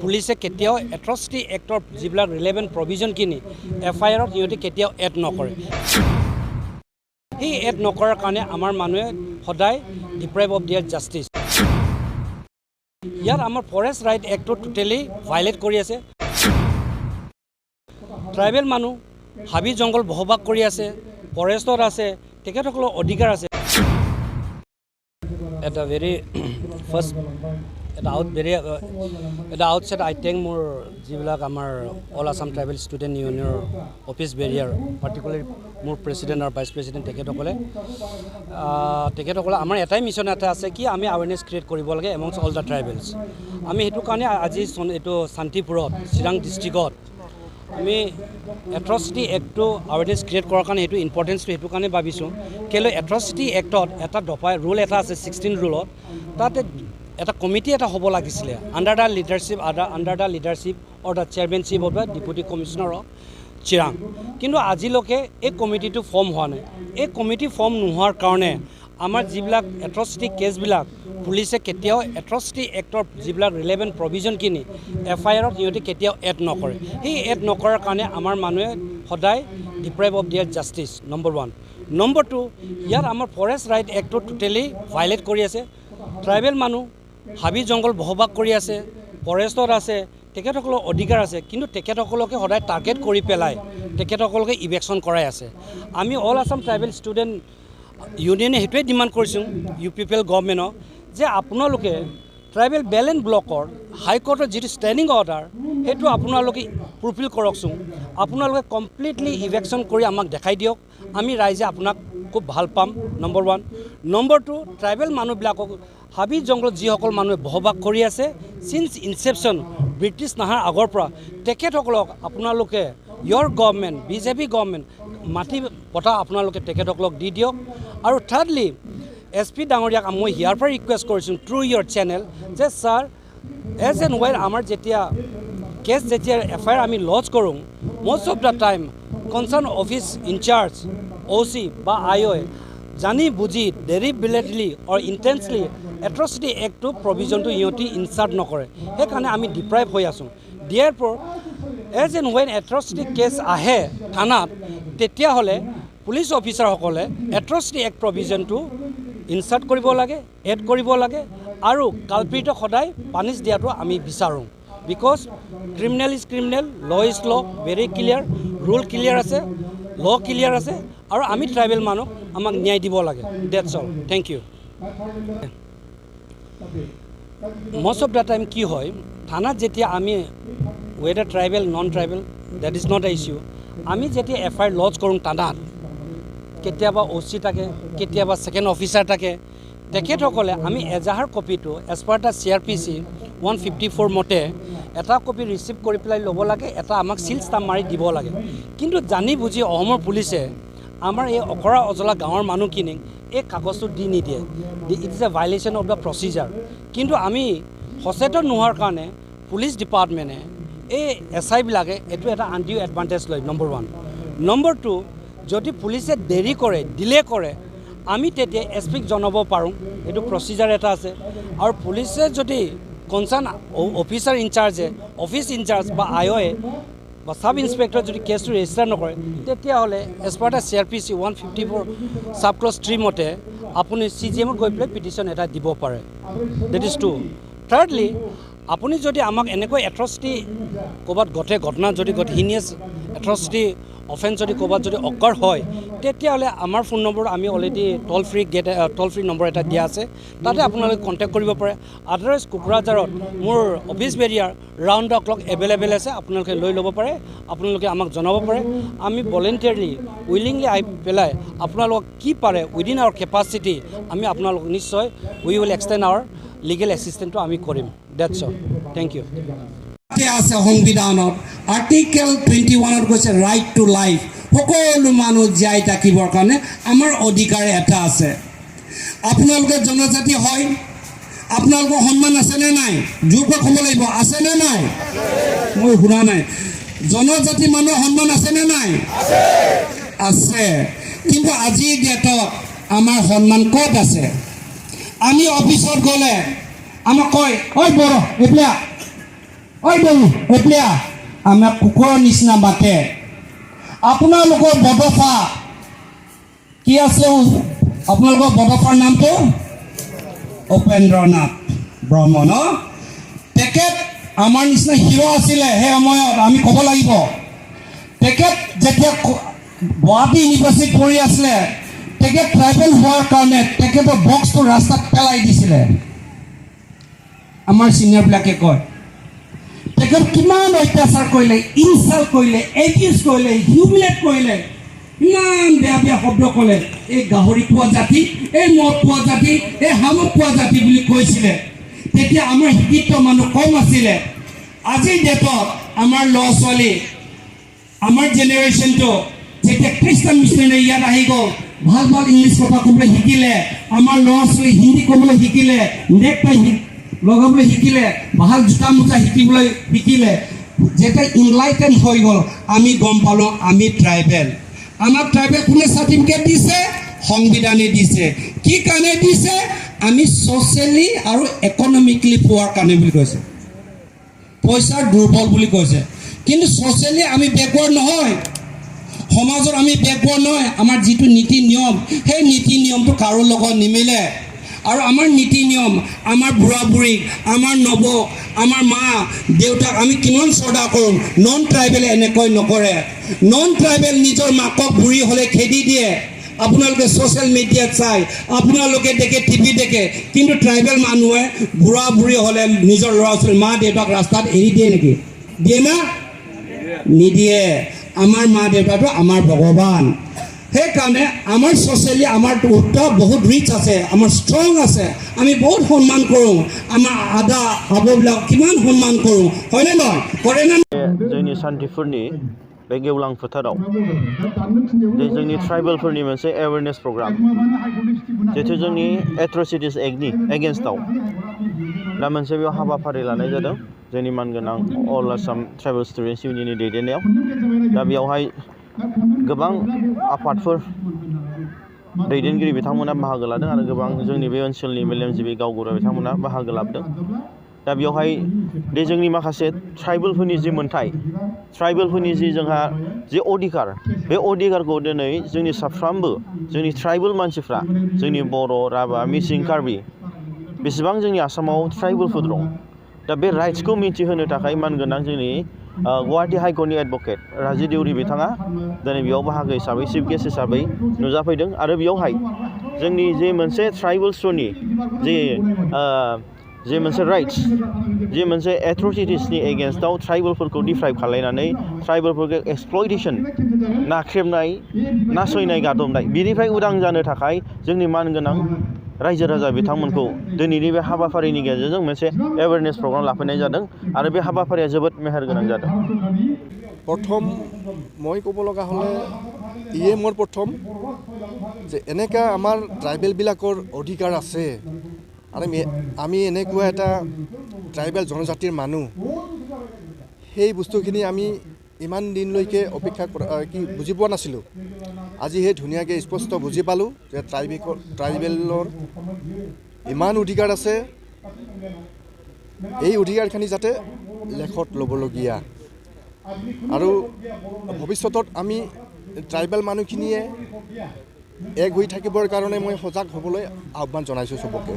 পুলিচে কেতিয়াও এট্ৰচিটি এক্টৰ যিবিলাক ৰিলেভেণ্ট প্ৰভিজনখিনি FIR-ত সিহঁতে কেতিয়াও এড নকৰে। সেই এড নকৰাৰ কাৰণে আমাৰ মানুহে সদায় ডিপ্ৰাইভ অফ দিয়াৰ জাষ্টিছ। ইয়াত আমাৰ ফৰেষ্ট ৰাইট এক্টটো টোটেলি ভাইলেট কৰি আছে। ট্ৰাইবেল মানুহ হাবি জংঘল বসবাস কৰি আছে, ফৰেষ্টত আছে, তেখেতসকলৰ অধিকাৰ আছে। এটা ভেৰি ফাৰ্ষ্ট এটা আউটছেট আই থিংক মোৰ যিবিলাক আমাৰ অল আছাম ট্ৰাইবেল ষ্টুডেণ্ট ইউনিয়নৰ অফিচ বেৰিয়াৰ পাৰ্টিকুলাৰলি মোৰ প্ৰেচিডেণ্ট আৰু ভাইচ প্ৰেচিডেণ্ট তেখেতসকলে আমাৰ এটাই মিছন এটা আছে কি আমি আৱেৰনেছ ক্ৰিয়েট কৰিব লাগে এমংছ অল দ্য ট্ৰাইবেলছ। আমি সেইটো কাৰণে আজি এইটো শান্তিপুৰত চিৰাং ডিষ্ট্ৰিক্টত আমি এট্ৰচিটি এক্টটো আৱেৰনেছ ক্ৰিয়েট কৰাৰ কাৰণে সেইটো ইম্পৰ্টেঞ্চটো সেইটো কাৰণে ভাবিছোঁ। কেলৈ এট্ৰচিটি এক্টত এটা দফাই ৰুল এটা আছে 16 ৰুলত, তাতে এটা কমিটি এটা হ'ব লাগিছিলে under the leadership or the chairmanship of the deputy commissioner of Chirang. কিন্তু আজিলৈকে এই কমিটিটো ফৰ্ম হোৱা নাই। এই কমিটি ফৰ্ম নোহোৱাৰ কাৰণে আমাৰ যিবিলাক এট্ৰচিটি কেছবিলাক পুলিচে কেতিয়াও এট্ৰচিটি এক্টৰ যিবিলাক ৰিলেভেণ্ট প্ৰভিজনখিনি FIR-ত সিহঁতে কেতিয়াও এড নকৰে। সেই এড নকৰাৰ কাৰণে আমাৰ মানুহে সদায় ডিপ্ৰাইভ অফ দিয়াৰ জাষ্টিছ, নম্বৰ 1। নম্বৰ 2, ইয়াত আমাৰ ফৰেষ্ট ৰাইট এক্টটো টোটেলি ভাইলেট কৰি আছে। ট্ৰাইবেল মানুহ হাবি জংঘল বসবাস কৰি আছে, ফৰেষ্টত আছে, তেখেতসকলৰ অধিকাৰ আছে, কিন্তু তেখেতসকলকে সদায় টাৰ্গেট কৰি পেলাই তেখেতসকলকে ইভেকশ্যন কৰাই আছে। আমি অল আছাম ট্ৰাইবেল ষ্টুডেণ্ট ইউনিয়নে সেইটোৱে ডিমাণ্ড কৰিছোঁ UPL গভৰ্ণমেণ্টক যে আপোনালোকে ট্ৰাইবেল বেলেঞ্চ ব্লকৰ হাইকোৰ্টৰ যিটো ষ্টেণ্ডিং অৰ্ডাৰ সেইটো আপোনালোকে ফুলফিল কৰকচোন। আপোনালোকে কমপ্লিটলি ইভেকশ্যন কৰি আমাক দেখাই দিয়ক, আমি ৰাইজে আপোনাক খুব ভাল পাম, নম্বৰ 1। নম্বৰ 2, ট্ৰাইবেল মানুহবিলাকক হাবি জংঘলত যিসকল মানুহে বসবাস কৰি আছে চিন্স ইনচেপশ্যন ব্ৰিটিছ নাহাৰ আগৰ পৰা তেখেতসকলক আপোনালোকে ইয়ৰ গভৰ্ণমেণ্ট BJP গভৰ্ণমেণ্ট মাটি পতা আপোনালোকে তেখেতসকলক দি দিয়ক। আৰু থাৰ্ডলি SP ডাঙৰীয়াক মই ইয়াৰ পৰা ৰিকুৱেষ্ট কৰিছোঁ থ্ৰু ইয়ৰ চেনেল যে ছাৰ এজ এণ্ড ৱেৰ আমাৰ যেতিয়া কেছ যেতিয়া FIR আমি লজ কৰোঁ most of the time concern office incharge OC বা IO জানি বুজি ডেলিবেৰেটলি অৰ ইণ্টেন্সলি এট্ৰচিটি এক্টটো প্ৰভিজনটো সিহঁতি ইনচাৰ্ট নকৰে। সেইকাৰণে আমি ডিপ্ৰাইভ হৈ আছোঁ। দিয়াৰ পৰ এজ এণ্ড ৱেন এট্ৰচিটি কেছ আহে থানাত তেতিয়াহ'লে পুলিচ অফিচাৰসকলে এট্ৰচিটি এক্ট প্ৰভিজনটো ইনচাৰ্ট কৰিব লাগে, এড কৰিব লাগে, আৰু কালপ্ৰিটক সদায় পানিছ দিয়াটো আমি বিচাৰোঁ। Because criminal is criminal, law is law, very clear, rule clear আছে, ল ক্লিয়াৰ আছে, আৰু আমি ট্ৰাইবেল মানুহক আমাক ন্যায় দিব লাগে। That's all, thank you. Most of the time কি হয় থানাত যেতিয়া আমি whether tribal non tribal that is not a issue, আমি যেতিয়া FIR লজ কৰোঁ থানাত কেতিয়াবা OC থাকে, কেতিয়াবা ছেকেণ্ড অফিচাৰ থাকে, তেখেতসকলে আমি এজাহাৰ কপিটো এজ পাৰ দ্য CRPC 154 মতে এটা কপি ৰিচিভ কৰি পেলাই ল'ব লাগে, এটা আমাক চিল ষ্টাম্প মাৰি দিব লাগে। কিন্তু জানি বুজি অসমৰ পুলিচে আমাৰ এই অখৰা অজলা গাঁৱৰ মানুহখিনিক এই কাগজটো দি নিদিয়ে। It is a violation of the procedure. কিন্তু আমি সচেতন নোহোৱাৰ কাৰণে পুলিচ ডিপাৰ্টমেণ্টে এই SI-বিলাকে এইটো এটা আনডিউ এডভান্টেজ লয়, নম্বৰ 1। নম্বৰ 2, যদি পুলিচে দেৰি কৰে, ডিলে কৰে, আমি তেতিয়া SP-ক জনাব পাৰোঁ, এইটো প্ৰচিজাৰ এটা আছে। আৰু পুলিচে যদি কনচাৰ্ণ অফিচাৰ ইনচাৰ্জে অফিচ ইনচাৰ্জ বা IO বা সাব ইন্সপেক্টৰ যদি কেছটো ৰেজিষ্টাৰ নকৰে তেতিয়াহ'লে as per the CRPC 154 sub clause 3 মতে আপুনি CGM-ত গৈ পেলাই পিটিশ্যন এটা দিব পাৰে। That is 2। থাৰ্ডলি আপুনি যদি আমাক এনেকৈ এট্ৰচিটি ক'ৰবাত ঘটনা যদি হিনিয়াছ এট্ৰচিটি অফেন্স যদি ক'ৰবাত যদি অকাৰ হয় তেতিয়াহ'লে আমাৰ ফোন নম্বৰ আমি অলৰেডি টল ফ্ৰী নম্বৰ এটা দিয়া আছে, তাতে আপোনালোকে কণ্টেক্ট কৰিব পাৰে। আদাৰৱাইজ কোকৰাঝাৰত মোৰ office Barrier round the clock available আছে, আপোনালোকে লৈ ল'ব পাৰে, আপোনালোকে আমাক জনাব পাৰে। আমি ভলেণ্টিয়াৰলি উইলিংলি আহি পেলাই আপোনালোকক কি পাৰে উইদিন আৱাৰ কেপাচিটি আমি আপোনালোকক নিশ্চয় we will extend our legal এছিষ্টেণ্টটো আমি কৰিম। That's all, thank you. আছে সংবিধানত আৰ্টিকেল 21ত কৈছে ৰাইট টু লাইফ, সকলো মানুহ জীয়াই থাকিবৰ কাৰণে আমাৰ অধিকাৰ এটা আছে। আপোনালোকে জনজাতি হয়, আপোনালোকৰ সন্মান আছেনে নাই? জোৰকৈ ক'ব লাগিব, আছেনে নাই? মই শুনা নাই। জনজাতি মানুহৰ সন্মান আছেনে নাই? আছে। কিন্তু আজিৰ ডেটত আমাৰ সন্মান ক'ত আছে? আমি অফিচত গ'লে আমাক কয়, ঐ বড়ো এইফালে ঐ দেউ এতিয়া আমাক কুকুৰৰ নিচিনা মাতে আপোনালোকৰ বদফা কি আছে আপোনালোকৰ বদফাৰ নামটো উপেন্দ্ৰনাথ ব্ৰহ্ম ন তেখেত আমাৰ নিচিনা হিৰো আছিলে সেই সময়ত আমি ক'ব লাগিব তেখেত যেতিয়া গুৱাহাটী ইউনিভাৰ্চিটিত পঢ়ি আছিলে তেখেত ট্ৰাইবেল হোৱাৰ কাৰণে তেখেতৰ বক্সটো ৰাস্তাত পেলাই দিছিলে আমাৰ ছিনিয়ৰবিলাকে কয় তেখেত কিমান অত্যাচাৰ কৰিলে ইনচাল্ট কৰিলে এবিউজ কৰিলে হিউমিলেট কৰিলে ইমান বেয়া বেয়া শব্দ ক'লে এই গাহৰি খোৱা জাতি এই মদ খোৱা জাতি এই শামুক খোৱা জাতি বুলি কৈছিলে তেতিয়া আমাৰ শিক্ষিত মানুহ কম আছিলে আজিৰ ডেটত আমাৰ ল'ৰা ছোৱালী আমাৰ জেনেৰেশ্যনটো যেতিয়া খ্ৰীষ্টান মিছনেৰী ইয়াত আহি গ'ল ভাল ভাল ইংলিছ কথা ক'বলৈ শিকিলে আমাৰ ল'ৰা ছোৱালী হিন্দী ক'বলৈ শিকিলে নেকটাই লগাবলৈ শিকিলে ভাল জোতা মোজা শিকিলে যেতিয়া ইনলাইটেন হৈ গ'ল আমি গম পালোঁ আমি ট্ৰাইবেল আমাক ট্ৰাইবেল কোনে চাৰ্টিফিকেট দিছে সংবিধানে দিছে কি কাৰণে দিছে আমি ছ'চিয়েলি আৰু ইকনমিকলি পোৱাৰ কাৰণে বুলি কৈছে পইচাৰ দুৰ্বল বুলি কৈছে কিন্তু ছ'চিয়েলি আমি বেকৱাৰ্ড নহয় সমাজত আমি বেকৱাৰ্ড নহয় আমাৰ যিটো নীতি নিয়ম সেই নীতি নিয়মটো কাৰো লগত নিমিলে আৰু আমাৰ নীতি নিয়ম আমাৰ বুঢ়া বুঢ়ীক আমাৰ নৱক আমাৰ মা দেউতাক আমি কিমান শ্ৰদ্ধা কৰোঁ নন ট্ৰাইবেলে এনেকৈ নকৰে নন ট্ৰাইবেল নিজৰ মাকক বুঢ়ী হ'লে খেদি দিয়ে আপোনালোকে ছ'চিয়েল মিডিয়াত চাই আপোনালোকে দেখে টিভি দেখে কিন্তু ট্ৰাইবেল মানুহে বুঢ়া বুঢ়ী হ'লে নিজৰ ল'ৰা ছোৱালী মা দেউতাক ৰাস্তাত এৰি দিয়ে নেকি দিয়ে না নিদিয়ে আমাৰ মা দেউতাটো আমাৰ ভগৱান সেইকাৰণে আমাৰ ছ'চিয়েলি আমাৰ উত্তৰ বহুত ৰিচ আছে আমাৰ ষ্ট্ৰং আছে আমি বহুত সন্মান কৰোঁ আমাৰ আদা আবুবিলাক কিমান সন্মান কৰোঁ হয়নে নহয় কৰেনে जोंनि सान्थिफोरनि बे गेवलां फोथाराव जोंनि ट्राइबेलफोरनि मोनसे एवेयारनेस प्रग्राम जिहेथु जोंनि एट्रसिटिस एक्टनि एगेन्स्टआव दा मोनसे बेयाव हाबाफारि लानाय जादों जोंनि मानगोनां अल आसाम ट्राइबेल स्टुडेन्टस इउनियननि दैदेननायाव दा बेयावहाय गोबां आफादफोर दैदेनगिरि बिथांमोना बाहागो लादों आरो गोबां जोंनि बे ओनसोलनि मेलेमजिबि गावबुरा बिथांमोना बाहागो लादों दा बेयावहाय बे जोंनि माखासे ट्राइबेलफोरनि जि मोन्थाय ट्राइबेलफोरनि जि जोंहा जि अधिकार बे अधिकारखौ दिनै जोंनि साफ्रोमबो जोंनि ट्राइबेल मानसिफ्रा जोंनि बर' राभा मिसिं कार्बि बेसेबां जोंनि आसामाव ट्राइबेलफोर दं दा बे राइट्सखौ मिथिहोनो थाखाय मानगोनां जोंनि गुवाहाटी हाइकर्टनि एडभकेट राजि देउरि बिथाङा दिनै बेयाव बाहागो हिसाबै चिफ गेस्ट हिसाबै नुजाफैदों आरो बेयावहाय जोंनि जे मोनसे ट्राइबेल स्ट'रनि जे मोनसे राइट्स जे मोनसे एट्रसिटिसनि एगेन्स्टआव ट्राइबेलफोरखौ डिफ्राइब खालायनानै ट्राइबेलफोरखौ एक्सप्लयटेसन नाख्रेबनाय नासयनाय गादबनाय बिनिफ्राय उदां जानो थाखाय जोंनि मानगोनां रायजो राजा बिथांमोनखौ दिनैनि बे हाबाफारिनि गेजेरजों मोनसे एवेयारनेस प्रग्राम लाफैनाय जादों आरो बे हाबाफारिया जोबोद मेहेरगोनां जादों प्रथम মই ক'ব লগা হ'লে ইয়ে মোৰ প্ৰথম যে এনেকা আমাৰ ট্ৰাইবেলবিলাকৰ অধিকাৰ আছে আৰু আমি এনেকুৱা এটা ট্ৰাইবেল জনজাতিৰ মানুহ সেই বস্তুখিনি আমি ইমান দিনলৈকে অপেক্ষা কি বুজি পোৱা নাছিলোঁ আজি সেই ধুনীয়াকৈ স্পষ্ট বুজি পালোঁ যে ট্ৰাইবেলৰ ইমান অধিকাৰ আছে এই অধিকাৰখিনি যাতে লেখত ল'বলগীয়া আৰু ভৱিষ্যতত আমি ট্ৰাইবেল মানুহখিনিয়ে এক হৈ থাকিবৰ কাৰণে মই সজাগ হ'বলৈ আহ্বান জনাইছোঁ চবকে